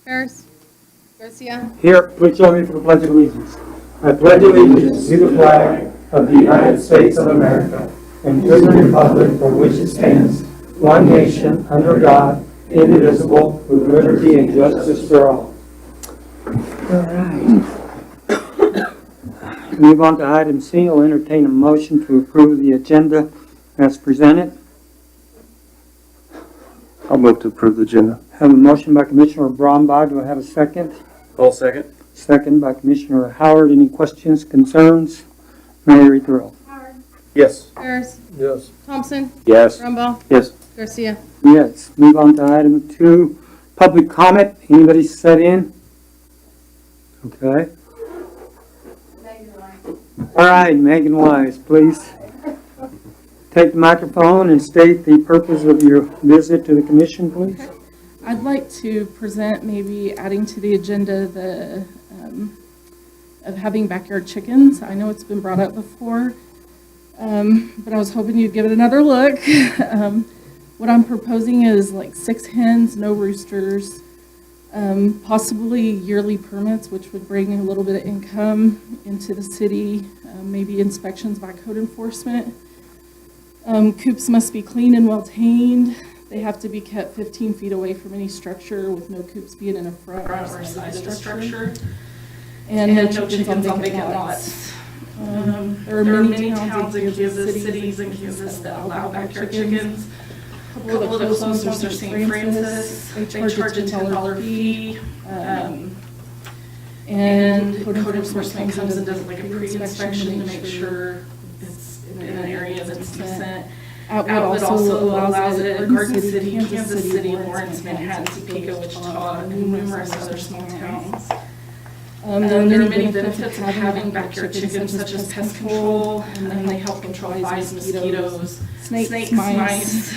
Harris. Garcia. Here, please join me for the Pledge of Allegiance. I pledge allegiance to the flag of the United States of America and to the republic for which it stands, one nation, under God, indivisible, with liberty and justice for all. All right. Move on to item C. I'll entertain a motion to approve the agenda as presented. I'll move to approve the agenda. Have a motion by Commissioner Brombaugh. Do I have a second? I'll second. Second by Commissioner Howard. Any questions, concerns? Mary Thrill. Howard. Yes. Harris. Yes. Thompson. Yes. Brumbaugh. Yes. Garcia. Yes. Move on to item 2, public comment. Anybody set in? Okay. All right, Megan Wise, please take the microphone and state the purpose of your visit to the commission, please. Okay. I'd like to present maybe adding to the agenda of having backyard chickens. I know it's been brought up before, but I was hoping you'd give it another look. What I'm proposing is like 6 hens, no roosters, possibly yearly permits, which would bring a little bit of income into the city, maybe inspections by code enforcement. Coops must be clean and well-tained. They have to be kept 15 feet away from any structure, with no coops being in a front or side of the structure. And no chickens on vacant lots. There are many towns in Kansas, cities in Kansas that allow backyard chickens. A couple of the close ones are St. Francis. They charge a $10 fee. And code enforcement comes and does like a pre-inspection to make sure it's in an area that's decent. Outlet also allows it at Garden City, Kansas City, Lawrence, Manhattan, Topeka, Wichita, and numerous other small towns. There are many benefits of having backyard chickens, such as pest control, and they help control flies, mosquitoes, snakes, mice.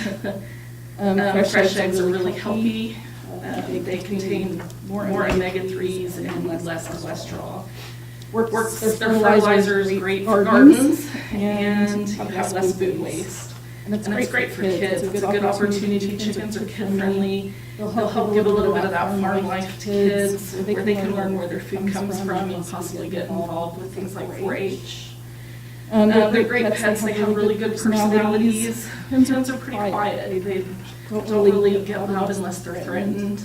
Fresh eggs are really healthy. They contain more omega-3s and less cholesterol. Their fertilizer is great for gardens, and you have less food waste. And it's great for kids. It's a good opportunity. Chickens are kid-friendly. They'll help give a little bit of that farm life to kids, where they can learn where their food comes from and possibly get involved with things like 4-H. They're great pets. They have really good personalities. Hens are pretty quiet. They don't really get loud unless they're threatened.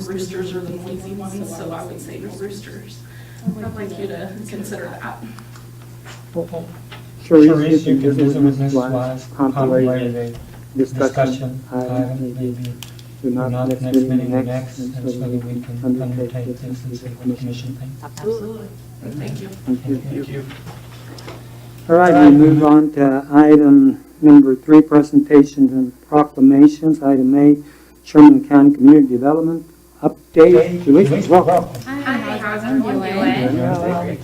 Roosters are the noisy ones, so I would say no roosters. I'd like you to consider that. Sure, you can visit with Ms. Wise, compilate a discussion item, maybe do not next meeting next, and so that we can undertake this and see what the commission thinks. Absolutely. Thank you. Thank you. All right, we move on to item number 3, presentations and proclamations. Item A, Sherman County Community Development Update. Julie, welcome. Hi, how's everyone doing?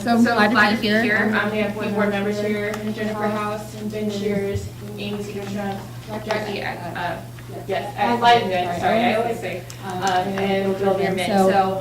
So I'm glad to be here. We have board members here, Jennifer House, and Ben Shears, Amy Seagram, Jackie, yes, sorry, I always say, and Bill Bierman.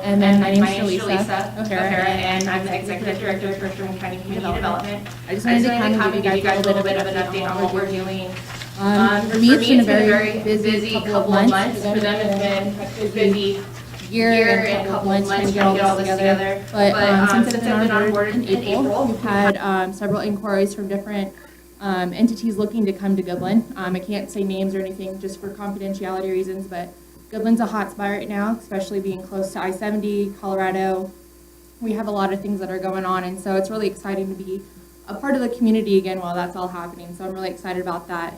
And then my name is Lisa O'Hara, and I'm the Executive Director for Sherman County Community Development. I just wanted to kind of give you guys a little bit of an update on what we're doing. For me, it's been a very busy couple of months. For them, it's been a busy year and a couple months trying to get all this together. But since I've been on board in April, we've had several inquiries from different entities looking to come to Goodland. I can't say names or anything just for confidentiality reasons, but Goodland's a hot spot right now, especially being close to I-70, Colorado. We have a lot of things that are going on, and so it's really exciting to be a part of the community again while that's all happening. So I'm really excited about that.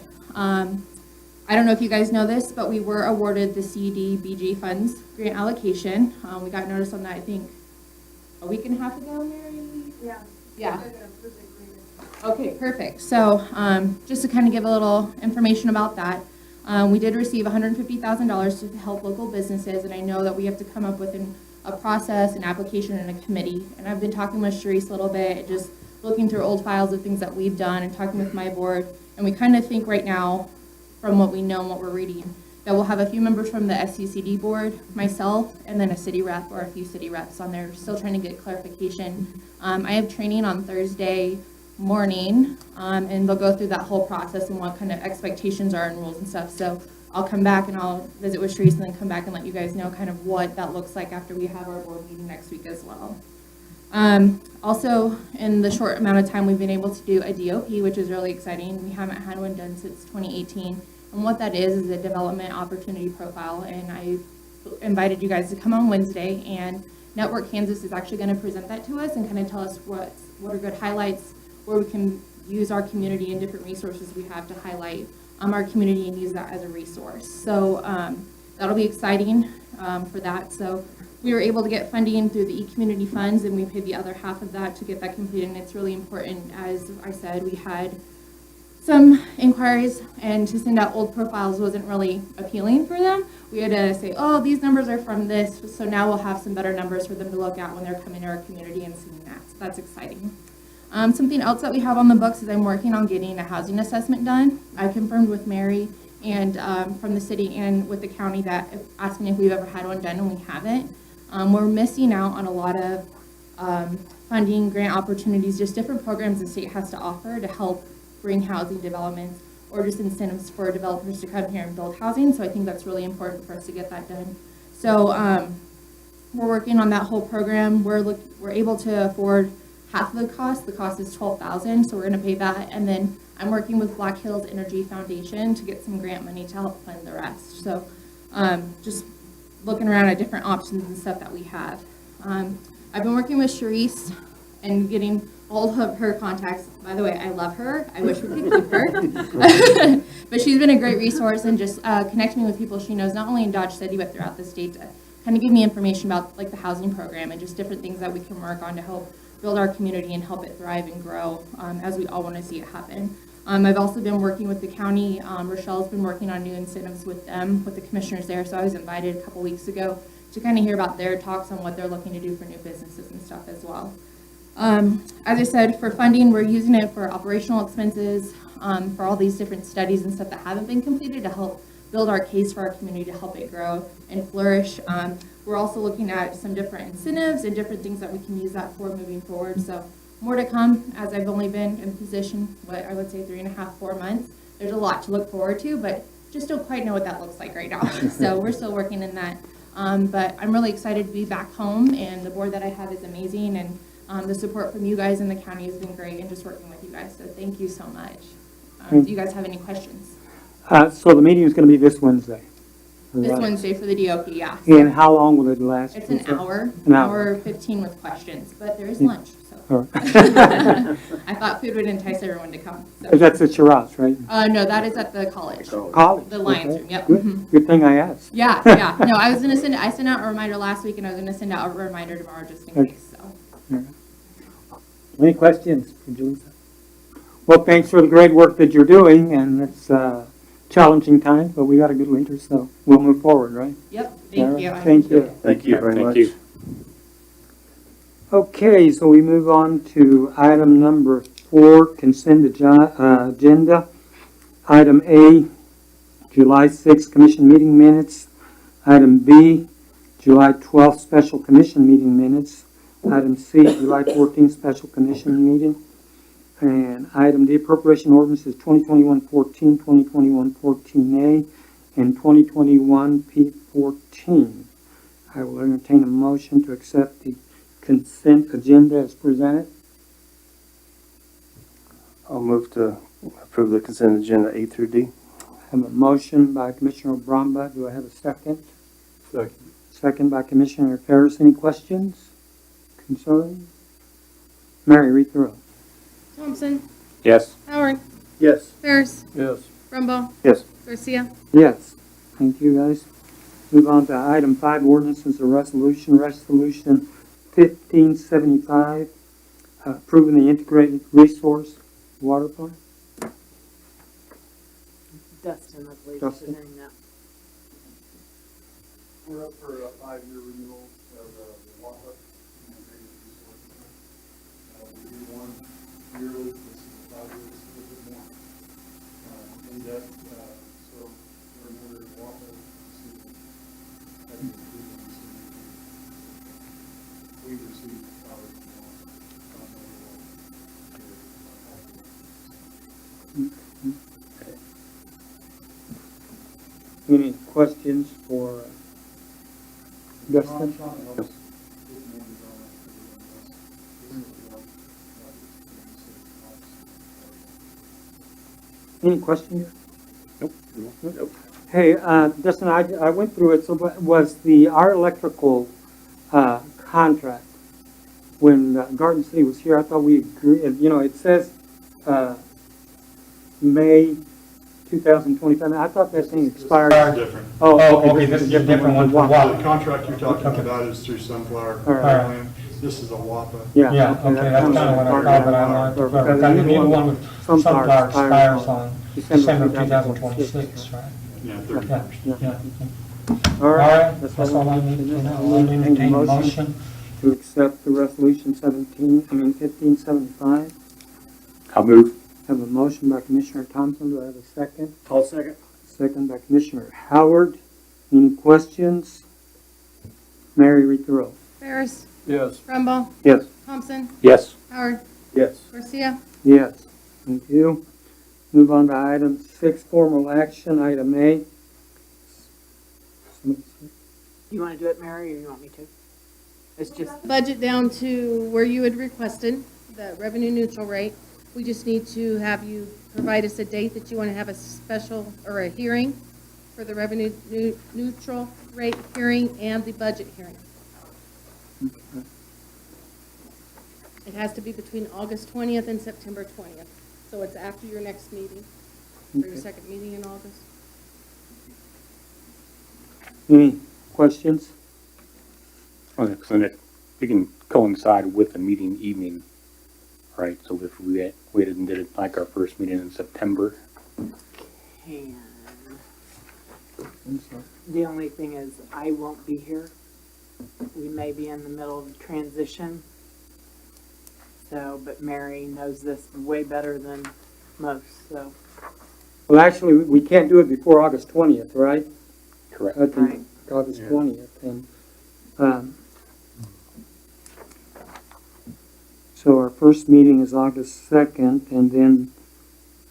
I don't know if you guys know this, but we were awarded the CDBG funds grant allocation. We got notice on that, I think, a week and a half ago, Mary? Yeah. Okay, perfect. So just to kind of give a little information about that, we did receive $150,000 to help local businesses, and I know that we have to come up with a process, an application, and a committee. And I've been talking with Sharice a little bit, just looking through old files of things that we've done and talking with my board, and we kind of think right now, from what we know and what we're reading, that we'll have a few members from the SCCD board, myself, and then a city rep or a few city reps on there. Still trying to get clarification. I have training on Thursday morning, and they'll go through that whole process and what kind of expectations are and rules and stuff. So I'll come back and I'll visit with Sharice and then come back and let you guys know kind of what that looks like after we have our board meeting next week as well. Also, in the short amount of time we've been able to do a DOP, which is really exciting. We haven't had one done since 2018. And what that is a development opportunity profile. And I invited you guys to come on Wednesday, and Network Kansas is actually going to present that to us and kind of tell us what are good highlights, where we can use our community and different resources we have to highlight our community and use that as a resource. So that'll be exciting for that. So we were able to get funding through the e-community funds, and we paid the other half of that to get that completed. And it's really important. As I said, we had some inquiries, and to send out old profiles wasn't really appealing for them. We had to say, oh, these numbers are from this, so now we'll have some better numbers for them to look at when they're coming to our community and seeing that. So that's exciting. Something else that we have on the books is I'm working on getting a housing assessment done. I confirmed with Mary and from the city and with the county that asked me if we've ever had one done, and we haven't. We're missing out on a lot of funding, grant opportunities, just different programs the state has to offer to help bring housing developments or just incentives for developers to come here and build housing. So I think that's really important for us to get that done. So we're working on that whole program. We're able to afford half of the cost. The cost is $12,000, so we're going to pay that. And then I'm working with Black Hills Energy Foundation to get some grant money to help fund the rest. So just looking around at different options and stuff that we have. I've been working with Sharice and getting all of her contacts. By the way, I love her. I wish we could keep her. But she's been a great resource and just connecting me with people she knows, not only in Dodge City, but throughout the state, to kind of give me information about like the housing program and just different things that we can work on to help build our community and help it thrive and grow as we all want to see it happen. I've also been working with the county. Rochelle's been working on new incentives with them, with the commissioners there. So I was invited a couple weeks ago to kind of hear about their talks on what they're looking to do for new businesses and stuff as well. As I said, for funding, we're using it for operational expenses, for all these different studies and stuff that haven't been completed to help build our case for our community to help it grow and flourish. We're also looking at some different incentives and different things that we can use that for moving forward. So more to come, as I've only been in position, what I would say 3.5, 4 months. There's a lot to look forward to, but just don't quite know what that looks like right now. So we're still working in that. But I'm really excited to be back home, and the board that I have is amazing, and the support from you guys in the county has been great, and just working with you guys. So thank you so much. Do you guys have any questions? So the meeting is going to be this Wednesday. This Right. Wednesday for the DOP, yeah. And how long will it last? It's an hour, An hour. 15 with questions, but there is lunch, so. All right. I thought food would entice everyone to come. So. That's at Shiraz, right? No, that is at the college, College. the Lions okay. Room, yep. Good. Mhm. Good thing I asked. Yeah. No, I sent out a reminder last week, and I was gonna send out a reminder tomorrow just in Okay. case, so. Any questions for Julissa? Well, thanks for the great work that you're doing, and it's challenging times, but we got a good leader, so we'll move forward, right? Yep, All thank right. you. Thank you. Thank you very much. Okay, so we move on to item number 4, consent agenda. Item A, July 6th commission meeting minutes. Item B, July 12th special commission meeting minutes. Item C, July 14th special commission meeting. And item D, appropriation ordinances 2021-14, 2021-14A, and 2021-P14. I will entertain a motion to accept the consent agenda as presented. I'll move to approve the consent agenda A through D. I have a motion by Commissioner Bromba. Do I have a second? Second. Second by Commissioner Ferris. Any questions? Concerns? Mary, read the roll. Thompson, Yes. Howard, Yes. Ferris, Yes. Brumbaugh, Yes. Garcia. Yes. Thank you, guys. Move on to item 5, ordinances or resolution. Resolution 1575, approving the integrated resource water plant. Dustin, I believe, is Dustin. presenting that. We're up for a 5-year renewal of the water integrated resource plan. We do one yearly, this is 5 years, a little bit more in depth, so we're near water. We receive power from water. Any questions for Dustin? Any questions? Nope. Hey, Dustin, I went through it, so what was our electrical, contract, when Garden City was here, I thought we agreed, you know, it says, May 2025, I thought that thing expired. Different. Oh, okay, this is a different one for The what? contract you're talking about is through Sunflower. All right. Land. This is a WAPA. Yeah, Yeah, okay, that's kind of what I thought, but I'm not, because the new one with Sunflower expires on December 2026, right? Yeah, Yeah, 31st. yeah. All All right, right, that's all I need to know. I'll I'll entertain a motion. to accept the resolution 1575. I'll move. Have a motion by Commissioner Thompson, do I have a second? I'll second. Second by Commissioner Howard. Any questions? Mary, read the roll. Ferris, Yes. Brumbault, Yes. Thompson, Yes. Howard, Yes. Garcia. Yes, thank you. Move on to item 6, formal action, item A. You want to do it, Mary, or you want me to? It's just, Budget down to where you had requested, the revenue neutral rate. We just need to have you provide us a date that you want to have a special, or a hearing for the revenue neutral rate hearing and the budget hearing. It has to be between August 20th and September 20th. So it's after your next meeting, or your Okay. second meeting in August. Any questions? Okay, so that we can coincide with the meeting evening, right? So if we waited and did it like our first meeting in September, can. The only thing is, I won't be here. We may be in the middle of transition. So, but Mary knows this way better than most, so. Well, actually, we can't do it before August 20th, right? correct? I think Right. August Yeah. 20th, and, so our first meeting is August 2nd, and then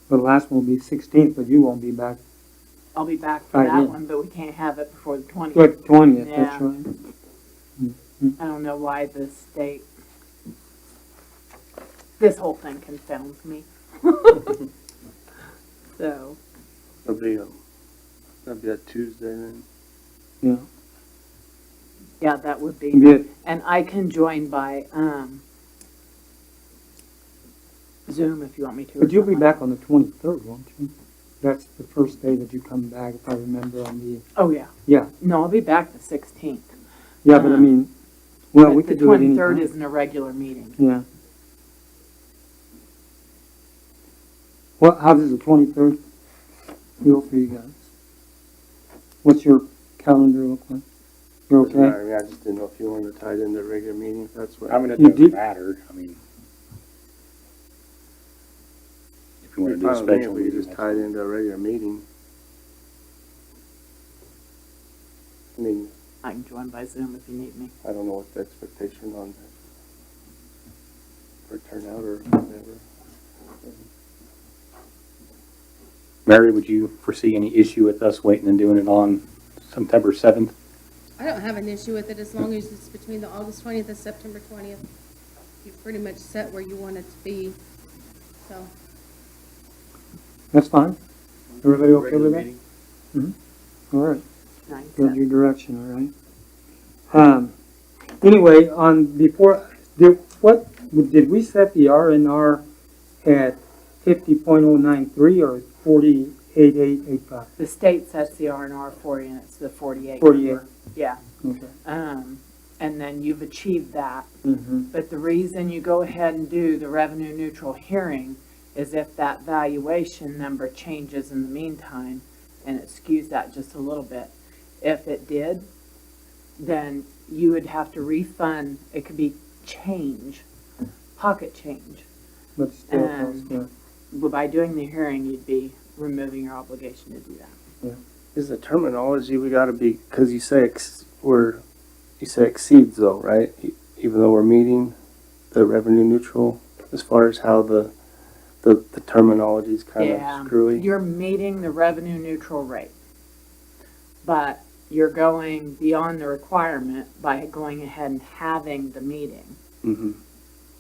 the last one will be 16th, but you won't be back. I'll be back for Right, that yeah. one, but we can't have it before the 20th. Good, 20th, that's Yeah. right. I don't know why the state, this whole thing confounds me. So, That'll be a Tuesday then. Yeah, yeah, that would be. good. And I can join by, Zoom if you want me to. or But you'll be something. back on the 23rd, won't you? That's the first day that you come back, if I remember on the, Oh, yeah. yeah, No, I'll be back the 16th. yeah, but I mean, well, we But could do it The 23rd anytime. isn't a regular meeting. Yeah. Well, how does the 23rd feel for you guys? What's your calendar look like? You're Doesn't matter okay? to me. I just didn't know if you wanted to tie it into a regular meeting, if that's what. I mean, it You doesn't did- matter, I mean. If you want to It'd do be a fine with me special if we meeting. just tie it into a regular meeting. I mean, I can join by Zoom if you need me. I don't know what the expectation on for turnout or whatever. Mary, would you foresee any issue with us waiting and doing it on September 7th? I don't have an issue with it as long as it's between the August 20th and September 20th. You've pretty much set where you want it to be, so. That's fine. Everybody okay with that? All right. Nice. Good, your direction, all right. Anyway, did we set the RNR at 50.093 or 48.885? The state sets the R&R for you, and it's the 48 48. number. Yeah. Okay. And then you've achieved that. Mm-hmm. But the reason you go ahead and do the revenue neutral hearing is if that valuation number changes in the meantime, and it skews that just a little bit. If it did, then you would have to refund, it could be change, pocket change. But still, And- yeah. But by doing the hearing, you'd be removing your obligation to do that. Is the terminology we gotta be, cause you say exceeds though, right? Even though we're meeting the revenue neutral, as far as how the terminology's kind Yeah, of screwy. you're meeting the revenue neutral rate. but you're going beyond the requirement by going ahead and having the meeting, Mm-hmm.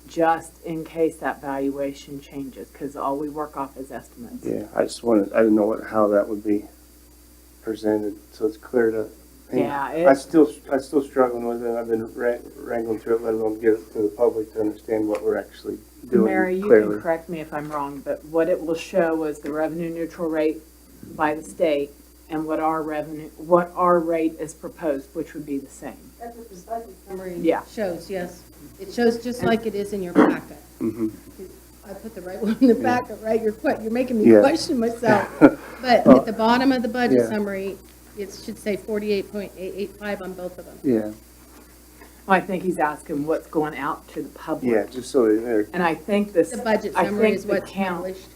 just in case that valuation changes, because all we work off is estimates. Yeah, I didn't know how that would be presented, so it's clear to. Yeah, I still struggling with it. I've been wrangling through it, let alone get it to the public to understand what we're actually doing Mary, you clearly. can correct me if I'm wrong, but what it will show is the revenue neutral rate by the state and what our rate is proposed, which would be the same. That's what the budget summary Yeah. shows, yes. It shows just like it is in your packet. Mm-hmm. I put the right one in the packet, right? You're making me Yeah. question myself. But at the bottom of the budget Yeah. summary, it should say 48.885 on both of them. Yeah, Well, I think he's asking what's going out to the public. yeah, just so they're, And I think this. The budget I summary think is the what's count- published,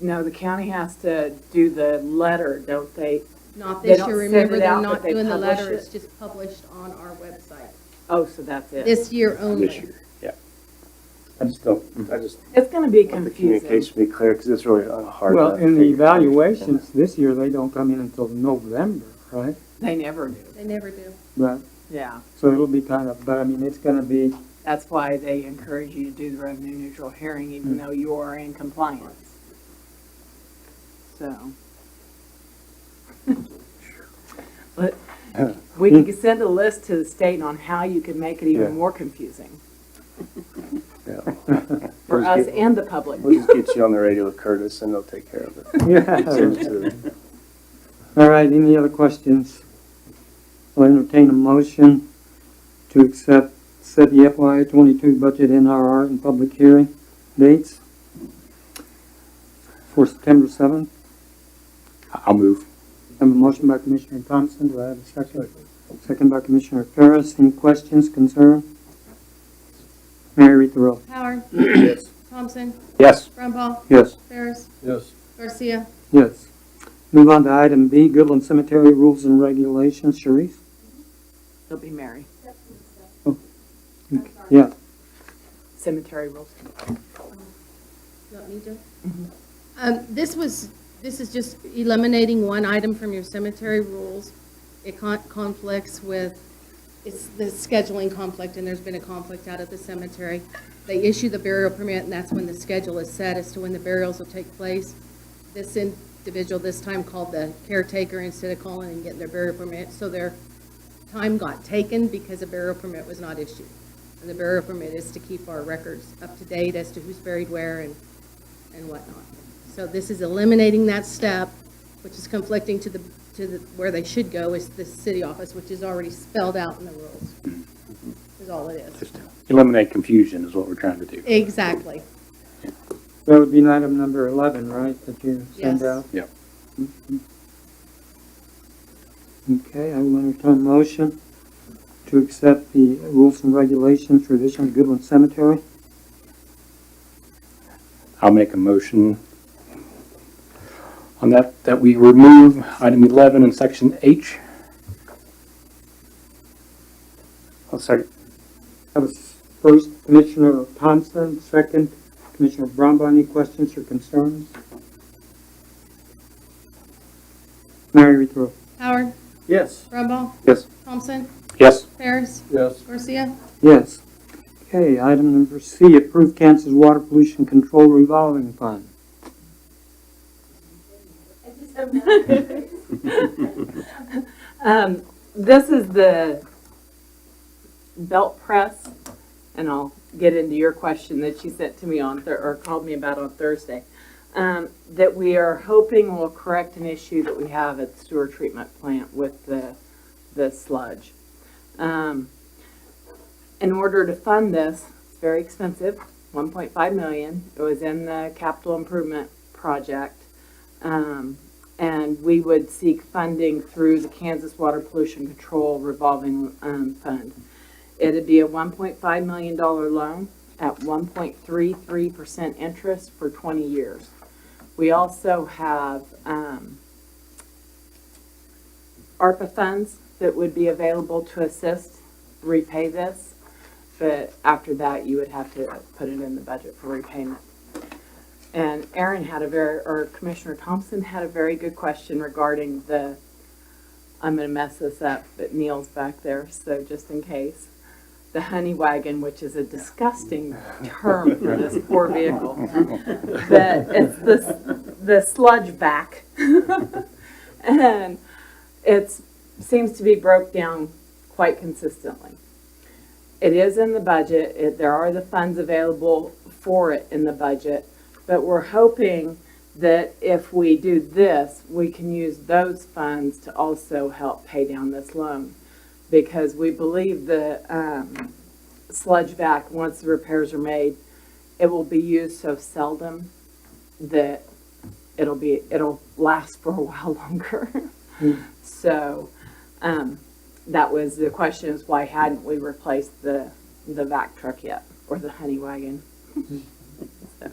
No, the county has to do the letter, don't they? not They this don't year. send Remember, it they're out, but not they doing the publish letter. it? It's just published on our website. Oh, so that's it. This year only. This year, yeah. I just It's gonna be want the confusing. communication to be clear, because it's really hard. Well, to in the figure out. evaluations this year, they don't come in until November, right? They never do. They never do. But, Yeah. so it'll be kind of, but I mean, it's gonna be, That's why they encourage you to do the revenue neutral hearing, even though you are in compliance. So. But we can send a list to the state on how you can make it Yeah. even more confusing Yeah. for We'll us just get- and the public. We'll just get you on the radio with Curtis and they'll take care of it. yeah. Send it to them. All right, any other questions? I'll entertain a motion to set the FY '22 budget NRR and public hearing dates for September 7th. I'll move. I have a motion by Commissioner Thompson. Do I have a second? Second by Commissioner Ferris. Any questions, concern? Mary, read the roll. Howard, Yes. Thompson, Yes. Brumbaugh, Yes. Ferris, Yes. Garcia. Yes. Move on to item B, Goodland Cemetery Rules and Regulations. Sharice? It'll be Mary. Yeah. Cemetery rules. You want me to? This is just eliminating one item from your cemetery rules. It conflicts with, it's the scheduling conflict, and there's been a conflict out at the cemetery. They issue the burial permit, and that's when the schedule is set as to when the burials will take place. This individual this time called the caretaker instead of calling and getting their burial permit, so their time got taken because a burial permit was not issued. And the burial permit is to keep our records up to date as to who's buried where and whatnot. So this is eliminating that step, which is conflicting to the where they should go is the city office, which is already spelled out in the rules, is all it is. Just eliminate confusion is what we're trying to do. Exactly. That would be item number 11, right, that you send Yes. out? Yep. Okay, I will entertain a motion to accept the rules and regulations for addition to Goodland Cemetery. I'll make a motion on that we remove item 11 in section H. I'll second. That was first Commissioner Thompson, second Commissioner Brumbaugh. Any questions or concerns? Mary, read the roll. Howard, Yes. Brumbaugh, Yes. Thompson, Yes. Ferris, Yes. Garcia. Yes. Okay, item number C, approve Kansas Water Pollution Control Revolving Fund. This is the belt press, and I'll get into your question that you sent to me on, or called me about on Thursday, that we are hoping will correct an issue that we have at the sewer treatment plant with the sludge. In order to fund this, it's very expensive, 1.5 million. It was in the capital improvement project. And we would seek funding through the Kansas Water Pollution Control Revolving Fund. It'd be a $1.5 million loan at 1.33% interest for 20 years. We also have ARPA funds that would be available to assist repay this, but after that, you would have to put it in the budget for repayment. And Aaron had Commissioner Thompson had a very good question regarding the I'm gonna mess this up, but Neil's back there, so just in case. The honey wagon, which is a disgusting term for this poor vehicle. It's the sludge vac. And it seems to be broke down quite consistently. It is in the budget. There are the funds available for it in the budget, but we're hoping that if we do this, we can use those funds to also help pay down this loan. Because we believe the sludge vac, once the repairs are made, it will be used so seldom that it'll last for a while longer. So that was the question, is why hadn't we replaced the vac truck yet, or the honey wagon? So,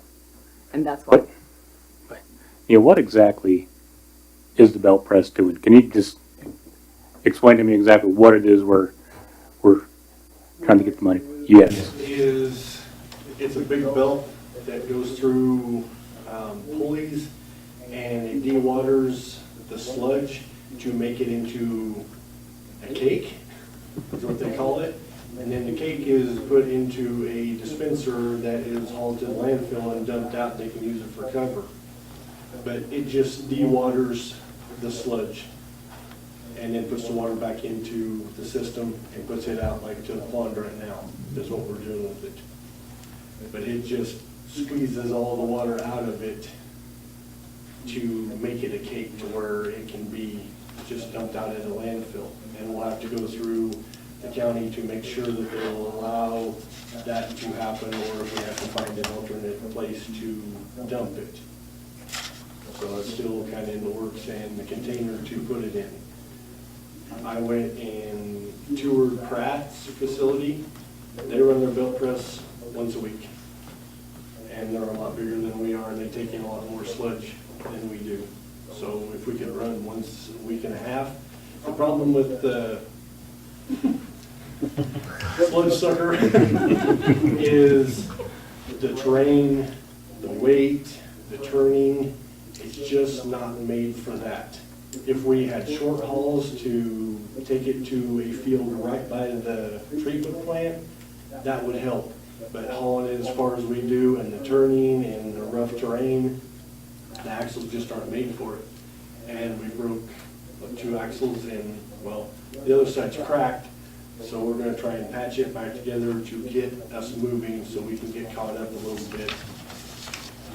and that's why. You know, what exactly is the belt press doing? Can you just explain to me exactly what it is we're trying to get the money? Yes. It's a big belt that goes through pulleys, and it dewaters the sludge to make it into a cake, is what they call it. And then the cake is put into a dispenser that is hauled to the landfill and dumped out. They can use it for cover. But it just dewaters the sludge and then puts the water back into the system and puts it out like to the pond right now, is what we're doing with it. But it just squeezes all the water out of it to make it a cake to where it can be just dumped out in a landfill. And we'll have to go through the county to make sure that they'll allow that to happen, or if we have to find an alternate place to dump it. So it's still kind of in the works, and the container to put it in. I went and toured Pratt's facility. They run their belt press once a week. And they're a lot bigger than we are, and they take in a lot more sludge than we do. So if we could run once a week and a half. The problem with the sludge sucker is the terrain, the weight, the turning. It's just not made for that. If we had short hauls to take it to a field right by the treatment plant, that would help. But hauling it as far as we do, and the turning and the rough terrain, the axles just aren't made for it. And we broke 2 axles, and well, the other side's cracked, so we're gonna try and patch it back together to get us moving so we can get caught up a little bit.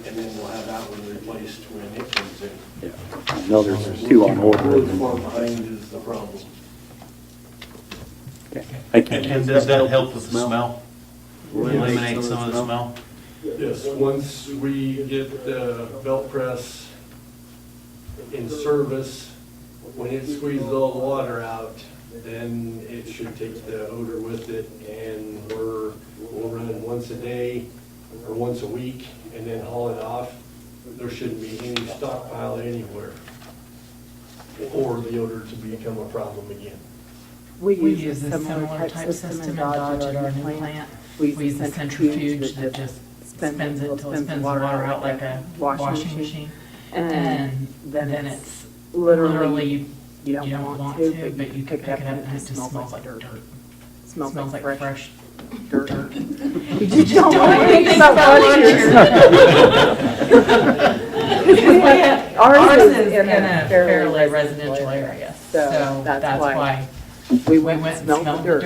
And then we'll have that one replaced when it comes in. Yeah. I know there's 2 on order. Really far behind is the problem. Okay. Thank you. And does that help with the smell? Eliminate some of the smell? Yes, once we get the belt press in service, when it squeezes all the water out, then it should take the odor with it, and we'll run it once a day or once a week and then haul it off. There shouldn't be any stockpile anywhere or the odor to become a problem again. We use a similar type system in Dodge at our new plant. We use a centrifuge that just spins it until it spins the water out like a washing machine. And then it's literally, you don't want to, but you can pick it up and it just smells like dirt. Smells like fresh dirt. You just don't want to think about Ours is in a fairly residential area, so that's why we went and smelled the dirt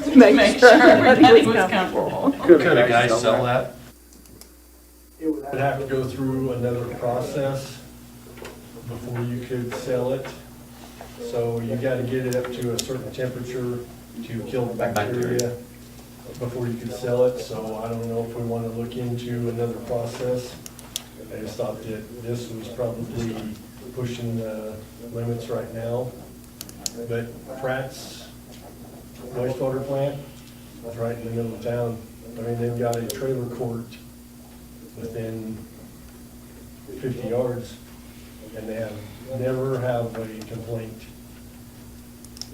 to make sure everybody was comfortable. Could a guy sell that? It would have to go through another process before you could sell it. So you gotta get it up to a certain temperature to kill the bacteria before you could sell it. So I don't know if we wanna look into another process. I just thought that this was probably pushing the limits right now. But Pratt's wastewater plant is right in the middle of town. I mean, they've got a trailer court within 50 yards, and they never have a complaint.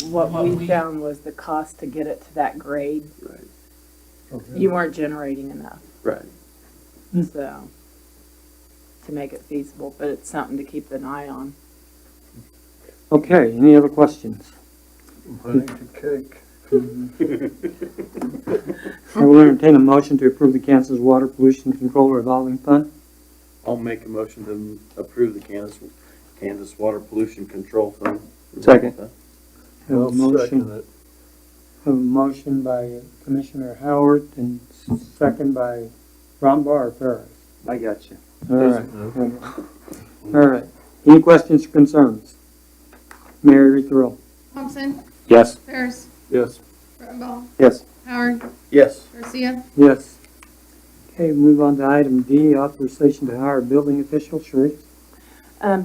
What we found was the cost to get it to that grade. You weren't generating enough. Right. So, to make it feasible, but it's something to keep an eye on. Okay, any other questions? I need a cake. I will entertain a motion to approve the Kansas Water Pollution Control Revolving Fund. I'll make a motion to approve the Kansas Water Pollution Control Fund. Second. Have a I'll motion, second it. have a motion by Commissioner Howard and second by Ron Barr or Ferris. I got you. All right. All right. Any questions or concerns? Mary Thrill. Thompson, Yes. Ferris, Yes. Brumbault, Yes. Howard, Yes. Garcia. Yes. Okay, move on to item D, authorization to hire a building official. Sharice?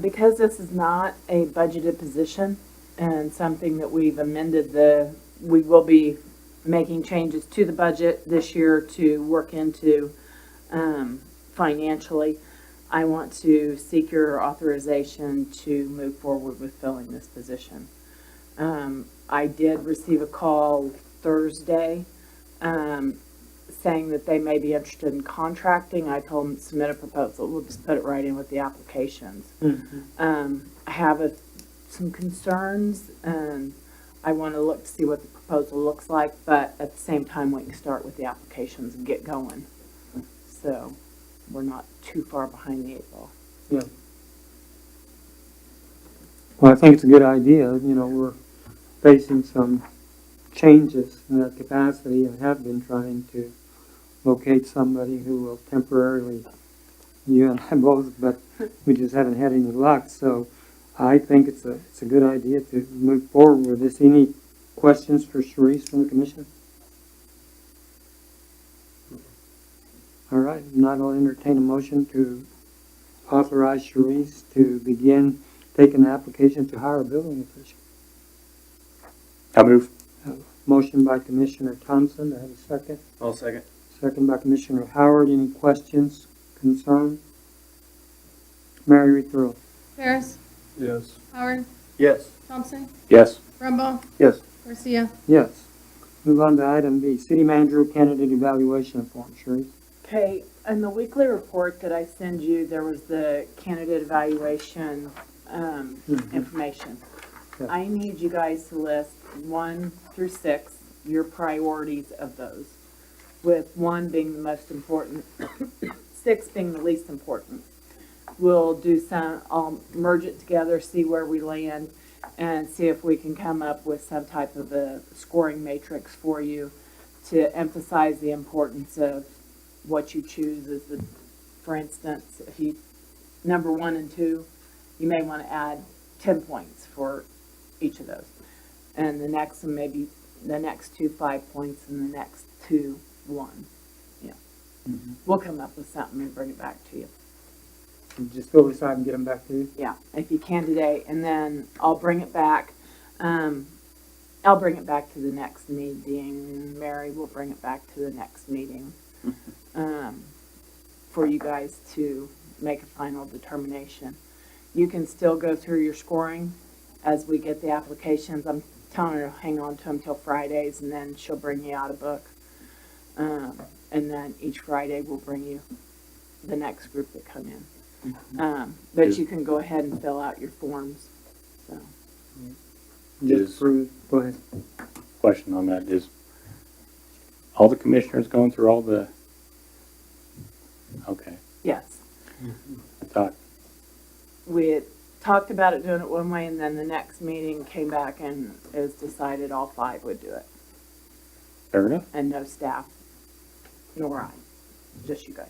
Because this is not a budgeted position and something that we've amended we will be making changes to the budget this year to work into, financially. I want to seek your authorization to move forward with filling this position. I did receive a call Thursday, saying that they may be interested in contracting. I told them to submit a proposal. We'll just put it right in with the applications. I have some concerns, and I want to look to see what the proposal looks like, but at the same time, we can start with the applications and get going. So we're not too far behind the 8 ball. Yeah. Well, I think it's a good idea. You know, we're facing some changes in that capacity and have been trying to locate somebody who will temporarily, you and I both, but we just haven't had any luck. So I think it's a good idea to move forward with this. Any questions for Sharice from the commission? All right, if not, I'll entertain a motion to authorize Sharice to begin taking the application to hire a building official. I move. Motion by Commissioner Thompson. Do I have a second? I'll second. Second by Commissioner Howard. Any questions, concerns? Mary Thrill. Ferris, Yes. Howard, Yes. Thompson, Yes. Brumbault, Yes. Garcia. Yes. Move on to item B, City Manager Candidate Evaluation Form. Sharice? Okay, in the weekly report that I send you, there was the candidate evaluation, information. Yeah. I need you guys to list 1 through 6, your priorities of those, with 1 being the most important, 6 being the least important. We'll do I'll merge it together, see where we land, and see if we can come up with some type of a scoring matrix for you to emphasize the importance of what you choose as for instance, if you, number 1 and 2, you may want to add 10 points for each of those. And the next one, maybe the next 2, 5 points, and the next 2, 1. Yeah. We'll come up with something and bring it back to you. Just fill this out and get them back to you. Yeah, if you can today, and then I'll bring it back. I'll bring it back to the next meeting. Mary will bring it back to the next meeting for you guys to make a final determination. You can still go through your scoring as we get the applications. I'm telling her to hang on to them till Fridays, and then she'll bring you out a book. And then each Friday we'll bring you the next group that come in. But you can go ahead and fill out your forms. So. Just approve. Go ahead. Question on that is, all the commissioners going through all the, okay, Yes. I thought, We had talked about it doing it one way, and then the next meeting came back and it was decided all 5 would do it. fair enough. And no staff, nor I, just you guys.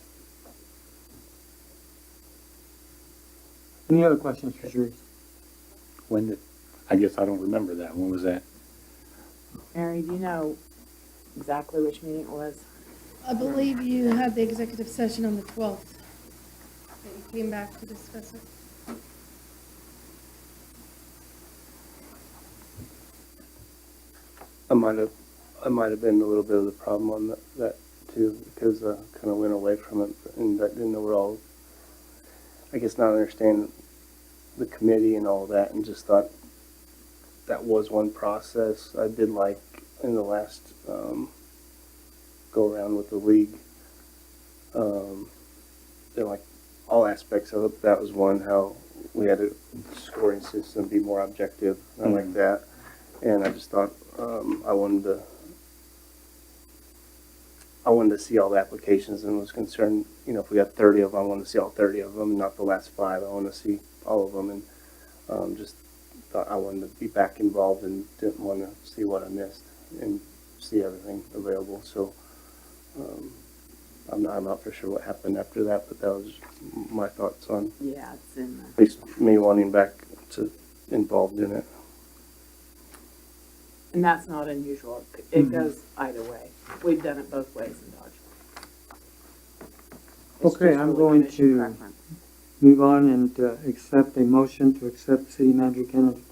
Any other questions for Sharice? When did, I guess I don't remember that. When was that? Mary, do you know exactly which meeting it was? I believe you had the executive session on the 12th. That you came back to discuss it. I might have been a little bit of the problem on that too, because I kind of went away from it and I didn't overall, I guess, not understand the committee and all that, and just thought that was one process. I did like in the last go around with the league, they're like all aspects of it. That was one, how we had a scoring system be more objective. I like that. And I just thought, I wanted to see all the applications and was concerned, you know, if we got 30 of them, I wanted to see all 30 of them, not the last 5. I want to see all of them, and just thought I wanted to be back involved and didn't want to see what I missed and see everything available. So I'm not for sure what happened after that, but that was my thoughts on Yeah, it's in at there. least me wanting back to involved in it. And that's not unusual. It goes either way. We've done it both ways in Dodge. It's Okay, just I'm really going commission to preference. move on and accept a motion to accept City Manager Kennedy's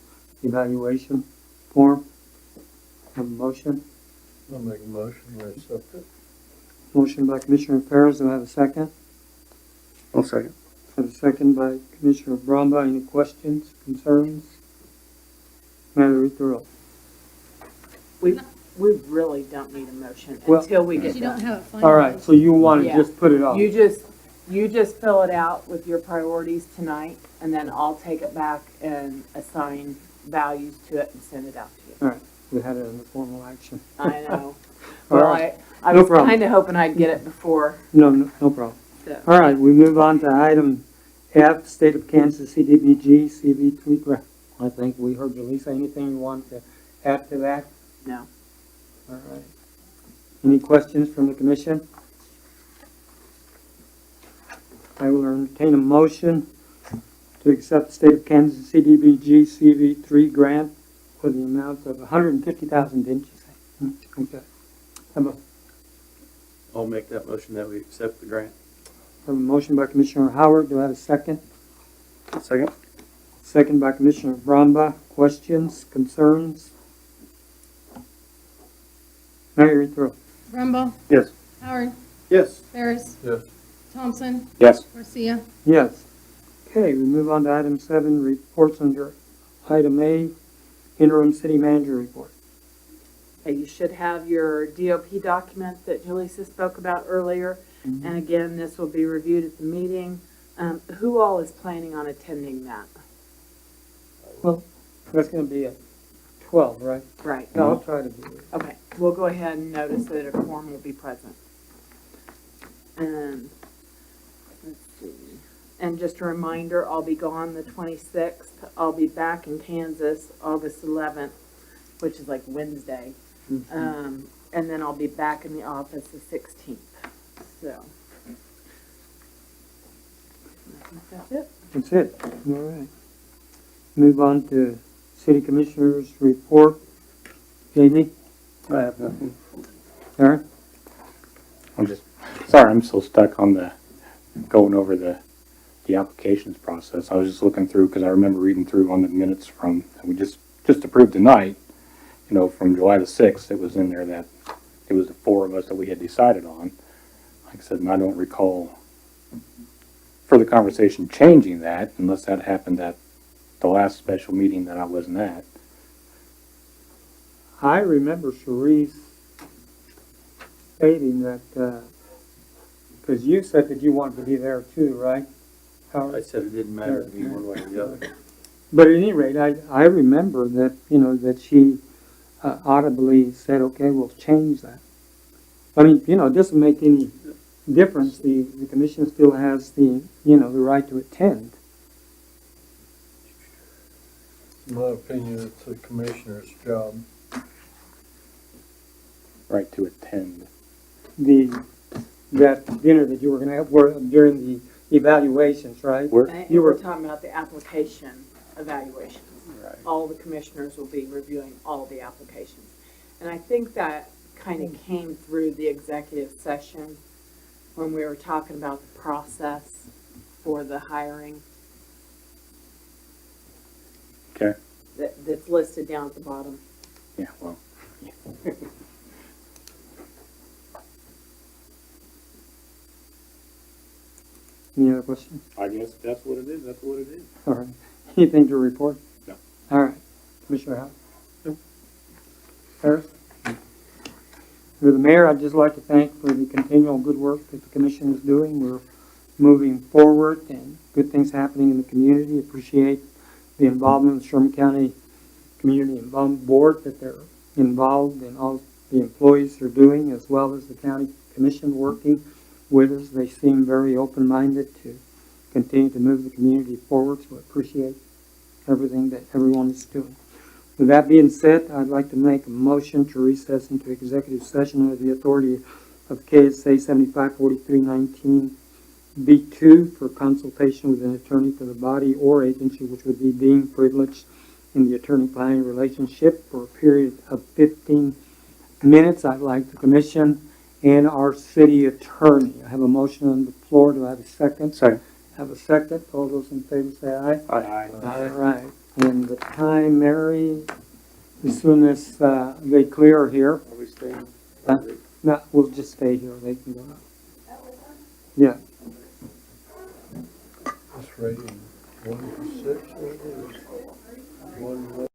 evaluation form. Have a motion? I'll make a motion, we accept it. Motion by Commissioner Ferris, do I have a second? One second. Have a second by Commissioner Bromba. Any questions, concerns? Madam, read the roll. We really don't need a motion Well- until we Because get you don't done. have it finalized. All right, so you want to Yeah. just put it off? You just fill it out with your priorities tonight, and then I'll take it back and assign values to it and send it out to you. All right, we had it in the formal action. I know. All Well, right. I No was problem. kind of hoping I'd get it before. No problem. So. All right, we move on to item F, State of Kansas CDBG CV3 grant. I think we heard you, Lisa. Anything you want to add to that? No. All right. Any questions from the commission? I will entertain a motion to accept the State of Kansas CDBG CV3 grant for the amount of $150,000, didn't you say? Okay. I'll make that motion that we accept the grant. Have a motion by Commissioner Howard. Do I have a second? Second. Second by Commissioner Bromba. Questions, concerns? Mayor, read the roll. Brumbault, Yes. Howard, Yes. Ferris, Yes. Thompson, Yes. Garcia. Yes. Okay, we move on to item 7, reports under item A, interim city manager report. Okay, you should have your DOP document that Jaleesa spoke about earlier. And again, this will be reviewed at the meeting. Who all is planning on attending that? Well, that's going to be at 12, right? Right. I'll try to be there. Okay, we'll go ahead and notice that a quorum will be present. And, let's see, and just a reminder, I'll be gone the 26th. I'll be back in Kansas August 11th, which is like Wednesday. And then I'll be back in the office the 16th, so. I think that's it. That's it. All right. Move on to city commissioners report. JD? I have nothing. Aaron? I'm just, sorry, I'm so stuck on going over the applications process. I was just looking through, because I remember reading through on the minutes from, we just approved tonight, you know, from July the 6th, it was in there that it was the 4 of us that we had decided on. Like I said, and I don't recall further conversation changing that, unless that happened at the last special meeting that I wasn't at. I remember Sharice stating that, because you said that you wanted to be there too, right? Howard? I said it didn't matter to me one way or the other. But at any rate, I remember that, you know, that she audibly said, okay, we'll change that. I mean, you know, it doesn't make any difference. The commission still has the, you know, the right to attend. In my opinion, it's the commissioner's job. Right to attend. That dinner that you were going to have during the evaluations, right? And You we're were, talking about the application evaluations. Right. All the commissioners will be reviewing all the applications. And I think that kind of came through the executive session when we were talking about the process for the hiring Okay. that's listed down at the bottom. Yeah, well. any other questions? I guess that's what it is. That's what it is. All right. Anything to report? No. All right. Commissioner Howe? No. Harris? For the mayor, I'd just like to thank for the continual good work that the commission is doing. We're moving forward and good things happening in the community. Appreciate the involvement of the Sherman County Community Involvement Board, that they're involved in all the employees are doing, as well as the county commission working with us. They seem very open-minded to continue to move the community forward, so I appreciate everything that everyone is doing. With that being said, I'd like to make a motion to recess into executive session under the authority of KSA 754319B2 for consultation with an attorney for the body or agency which would be deemed privileged in the attorney-client relationship for a period of 15 minutes. I'd like the commission and our city attorney. I have a motion on the floor. Do I have a second? Sorry. Have a second. All those in favor say aye. Aye. All right. And the time, Mary, as soon as they clear here. Are we staying? No, we'll just stay here. They can go out. Yeah. This rating, 1 to 6, one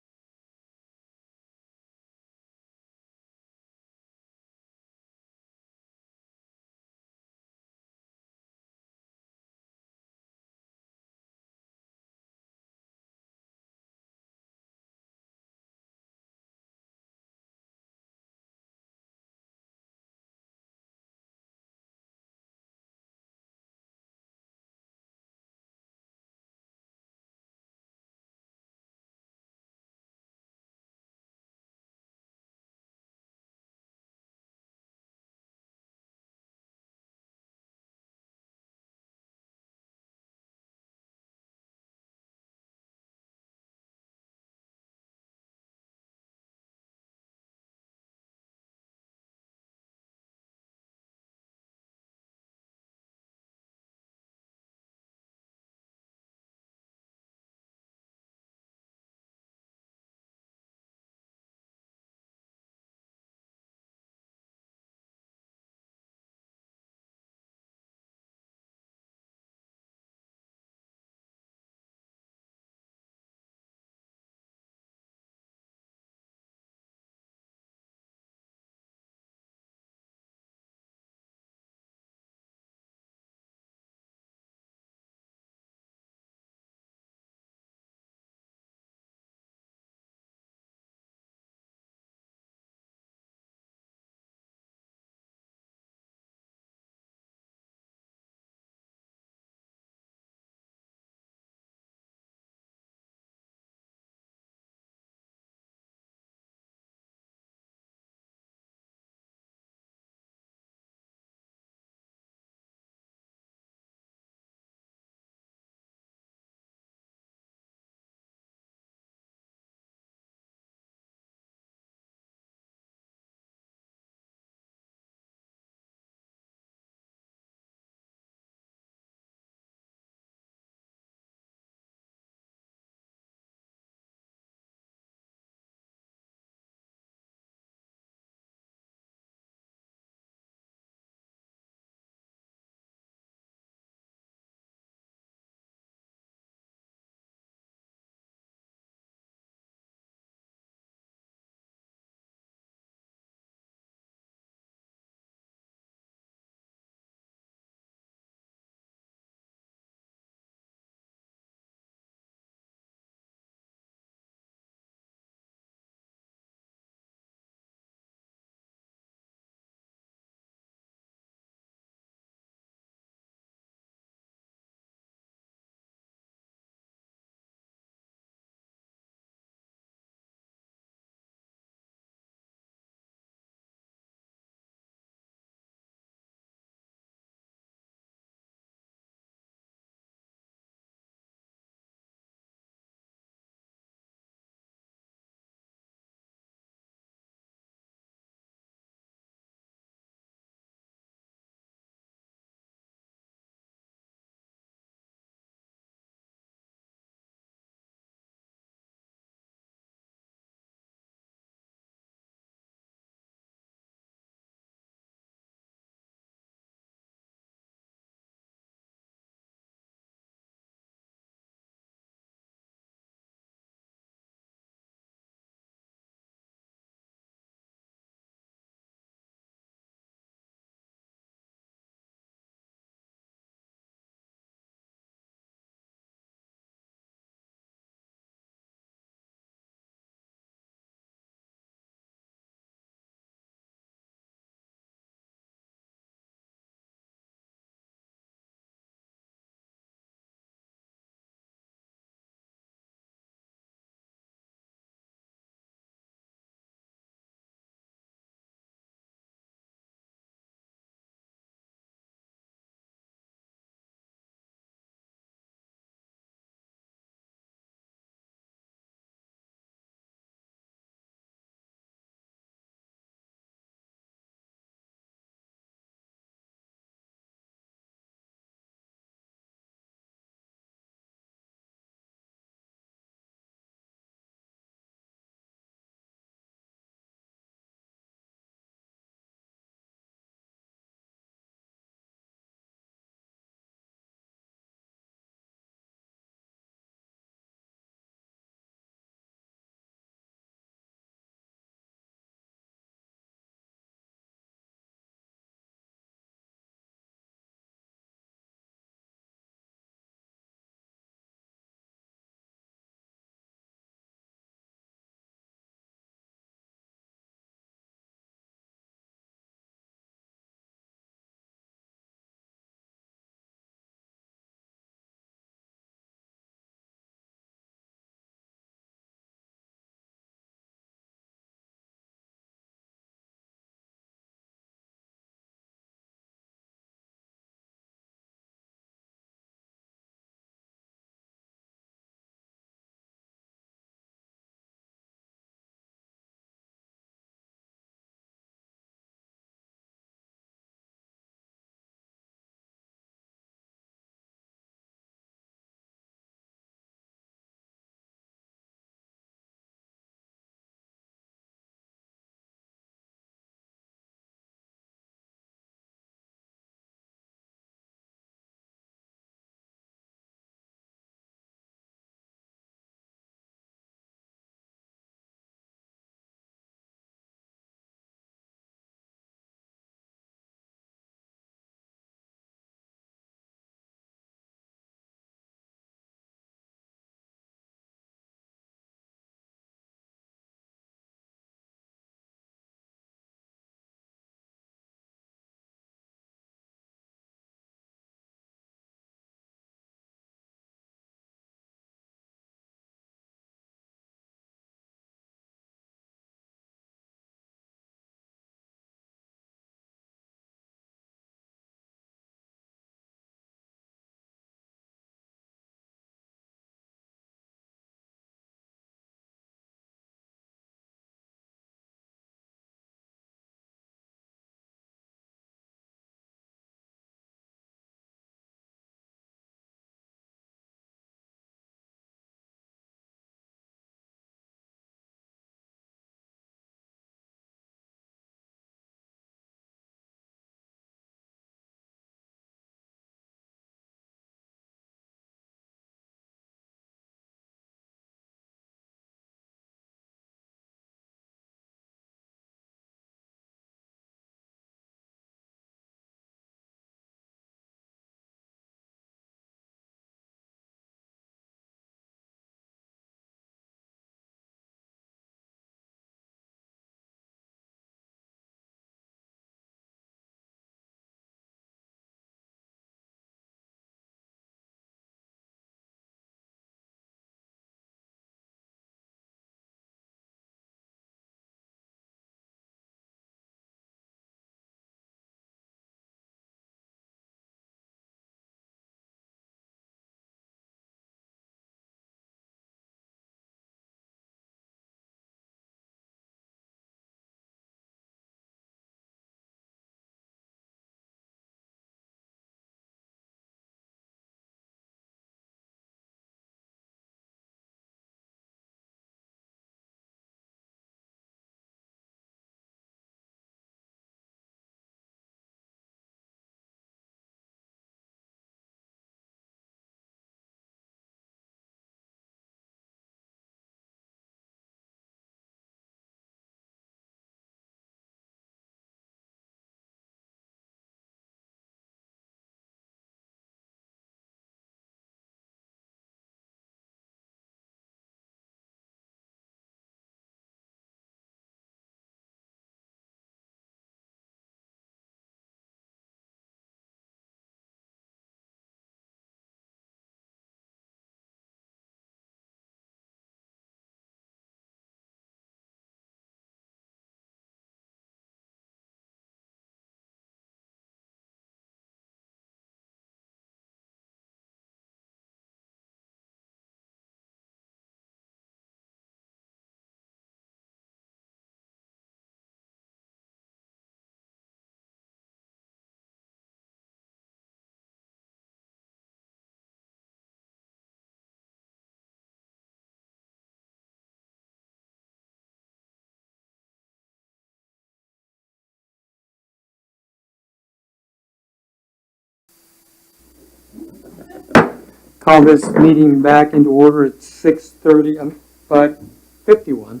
Call this meeting back into order at 6:30, 5:51.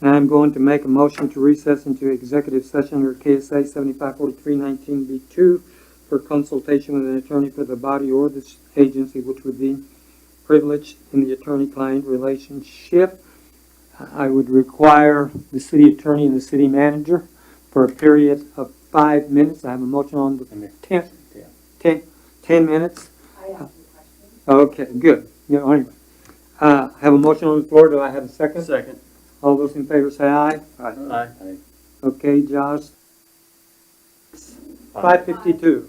And I'm going to make a motion to recess into executive session under KSA 7543-19B2 for consultation with an attorney for the body or the agency which would be privileged in the attorney-client relationship. I would require the city attorney and the city manager for a period of 5 minutes. I have a motion on the 10 minutes. Okay, good. Yeah, anyway. I have a motion on the floor. Do I have a second? Second. All those in favor say aye. Aye. Okay, Josh. 5:52.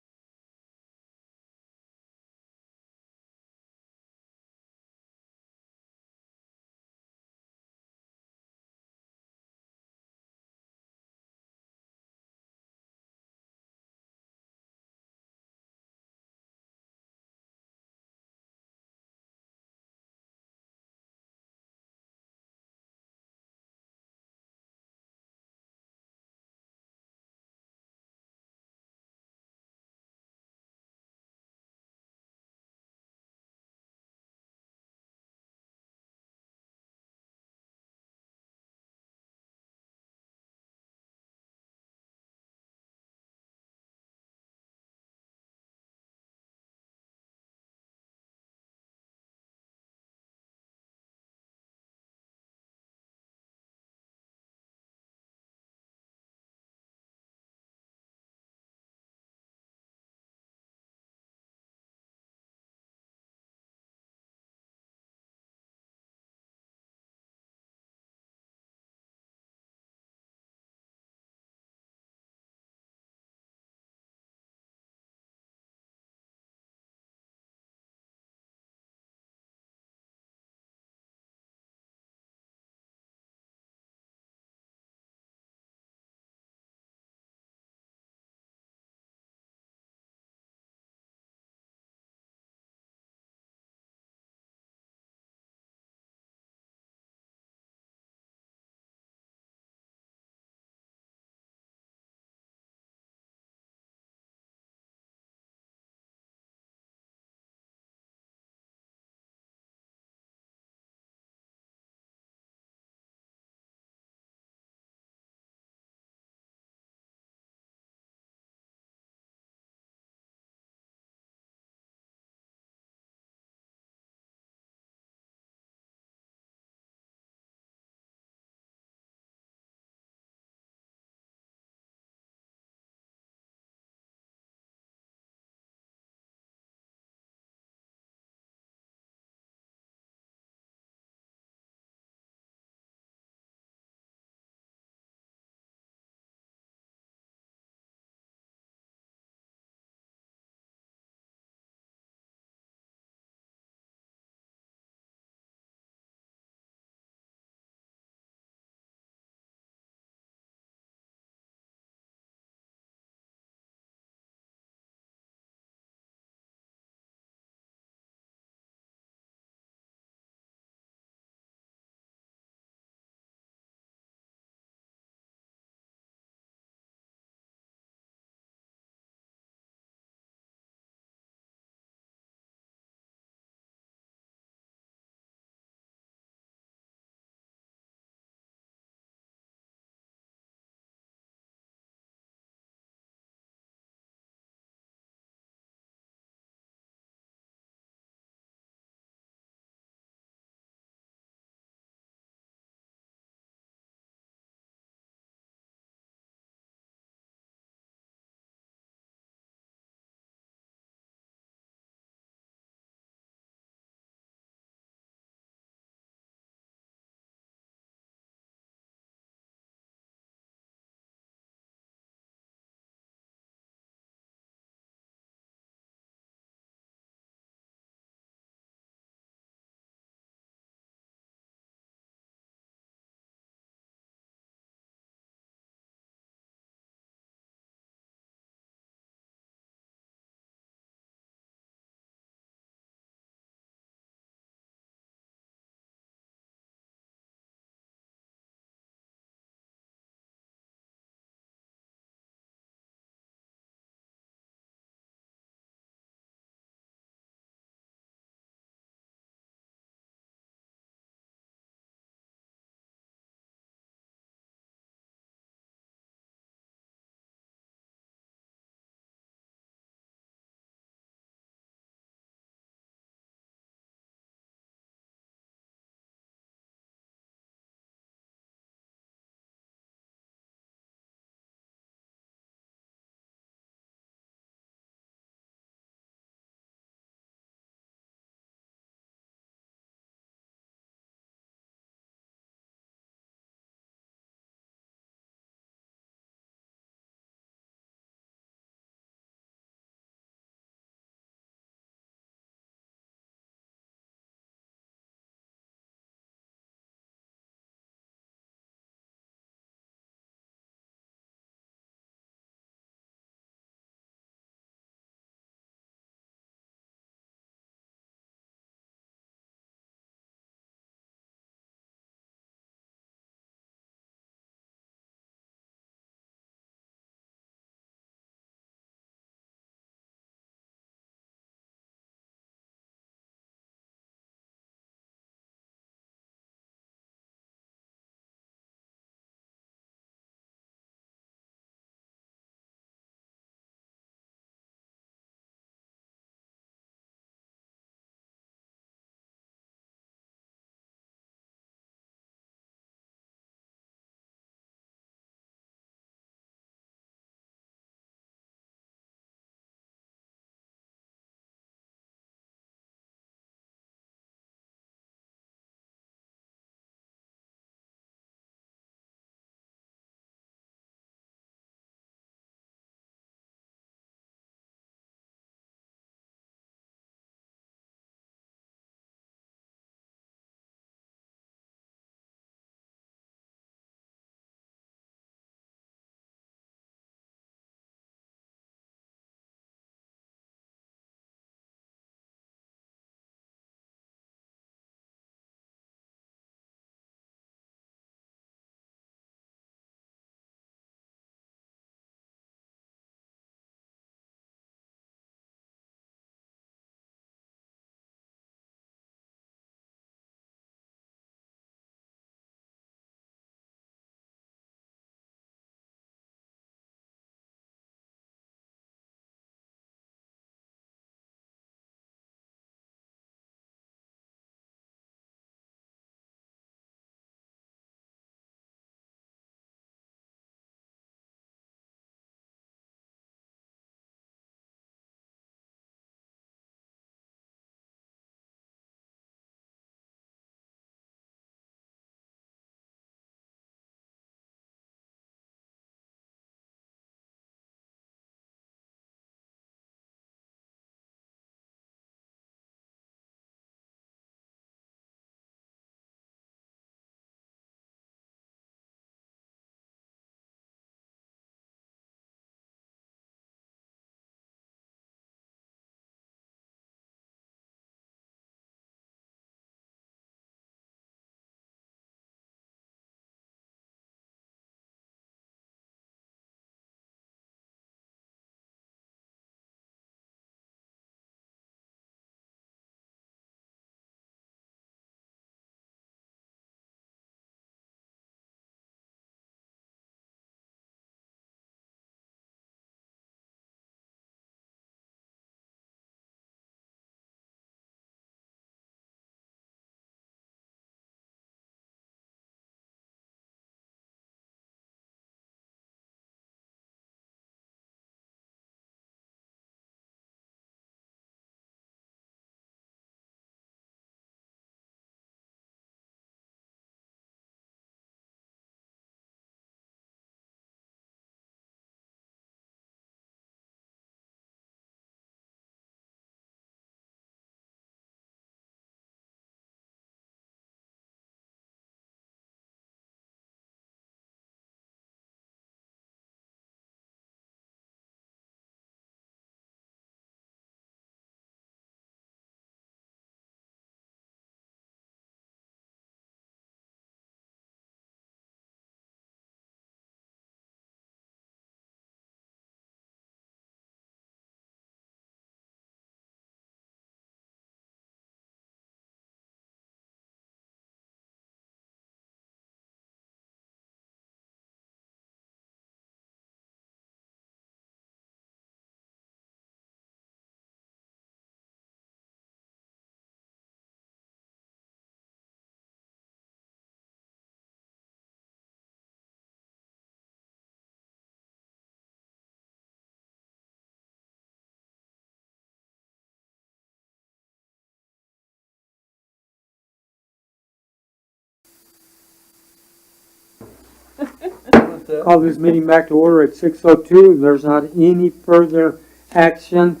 Call this meeting back to order at 6:02. There's not any further action.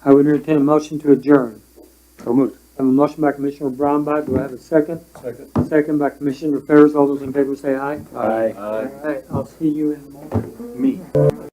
I would entertain a motion to adjourn. So moved. I have a motion by Commissioner Brownback. Do I have a second? Second. Second by Commissioner Ferris. All those in favor say aye. Aye. All right, I'll see you in the morning. Me.